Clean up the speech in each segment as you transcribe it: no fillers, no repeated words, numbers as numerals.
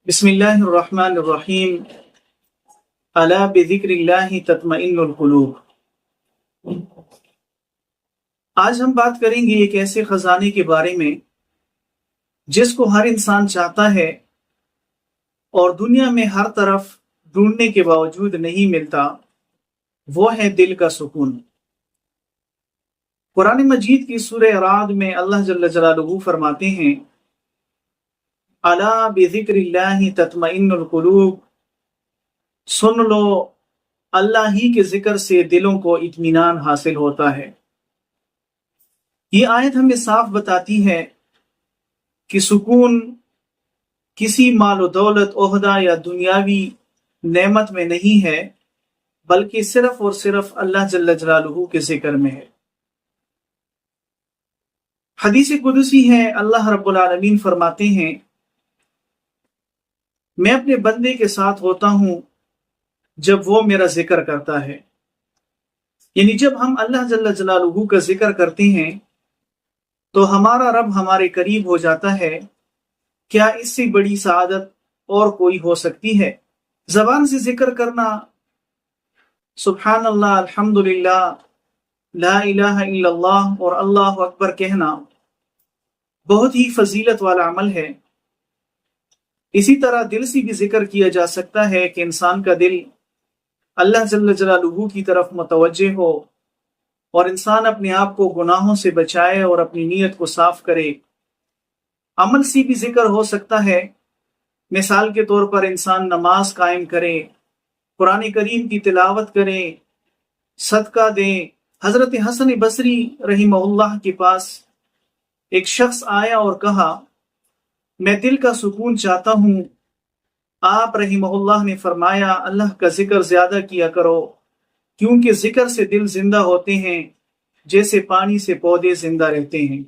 بسم اللہ الرحمن الرحیم الا بذکر اللہ تطمئن القلوب۔ آج ہم بات کریں گے ایک ایسے خزانے کے بارے میں جس کو ہر انسان چاہتا ہے اور دنیا میں ہر طرف ڈھونڈنے کے باوجود نہیں ملتا، وہ ہے دل کا سکون۔ قرآن مجید کی سورہ رعد میں اللہ جل جلالہ فرماتے ہیں الا بذکر اللہ تطمئن القلوب، سن لو اللہ ہی کے ذکر سے دلوں کو اطمینان حاصل ہوتا ہے۔ یہ آیت ہمیں صاف بتاتی ہے کہ سکون کسی مال و دولت، عہدہ یا دنیاوی نعمت میں نہیں ہے، بلکہ صرف اور صرف اللہ جل جلالہ کے ذکر میں ہے۔ حدیث قدسی ہے، اللہ رب العالمین فرماتے ہیں میں اپنے بندے کے ساتھ ہوتا ہوں جب وہ میرا ذکر کرتا ہے۔ یعنی جب ہم اللہ جل جلالہ کا ذکر کرتے ہیں تو ہمارا رب ہمارے قریب ہو جاتا ہے۔ کیا اس سے بڑی سعادت اور کوئی ہو سکتی ہے؟ زبان سے ذکر کرنا، سبحان اللہ، الحمدللہ، لا الہ الا اللہ اور اللہ اکبر کہنا بہت ہی فضیلت والا عمل ہے۔ اسی طرح دل سے بھی ذکر کیا جا سکتا ہے کہ انسان کا دل اللہ جل جلالہ کی طرف متوجہ ہو اور انسان اپنے آپ کو گناہوں سے بچائے اور اپنی نیت کو صاف کرے۔ عمل سے بھی ذکر ہو سکتا ہے، مثال کے طور پر انسان نماز قائم کرے، قرآن کریم کی تلاوت کرے، صدقہ دے۔ حضرت حسن بصری رحمہ اللہ کے پاس ایک شخص آیا اور کہا میں دل کا سکون چاہتا ہوں۔ آپ رحمہ اللہ نے فرمایا اللہ کا ذکر زیادہ کیا کرو، کیونکہ ذکر سے دل زندہ ہوتے ہیں جیسے پانی سے پودے زندہ رہتے ہیں۔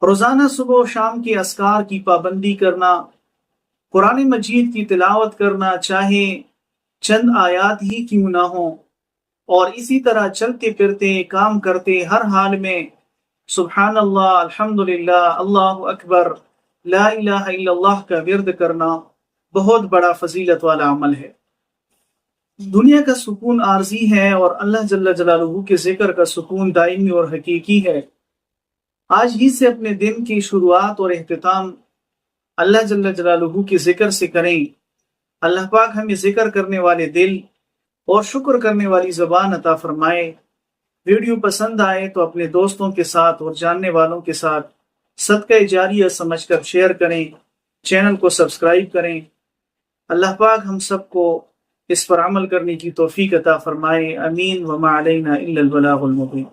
روزانہ صبح و شام کے اذکار کی پابندی کرنا، قرآن مجید کی تلاوت کرنا، چاہے چند آیات ہی کیوں نہ ہوں، اور اسی طرح چلتے پھرتے کام کرتے ہر حال میں سبحان اللہ، الحمدللہ، اللہ اکبر، لا الہ الا اللہ کا ورد کرنا بہت بڑا فضیلت والا عمل ہے۔ دنیا کا سکون عارضی ہے اور اللہ جل جلالہ کے ذکر کا سکون دائمی اور حقیقی ہے۔ آج ہی سے اپنے دن کی شروعات اور اختتام اللہ جل جلالہ کے ذکر سے کریں۔ اللہ پاک ہمیں ذکر کرنے والے دل اور شکر کرنے والی زبان عطا فرمائے۔ ویڈیو پسند آئے تو اپنے دوستوں کے ساتھ اور جاننے والوں کے ساتھ صدقہ جاریہ سمجھ کر شیئر کریں، چینل کو سبسکرائب کریں۔ اللہ پاک ہم سب کو اس پر عمل کرنے کی توفیق عطا فرمائے، آمین۔ وما علینا الا البلاغ المبین۔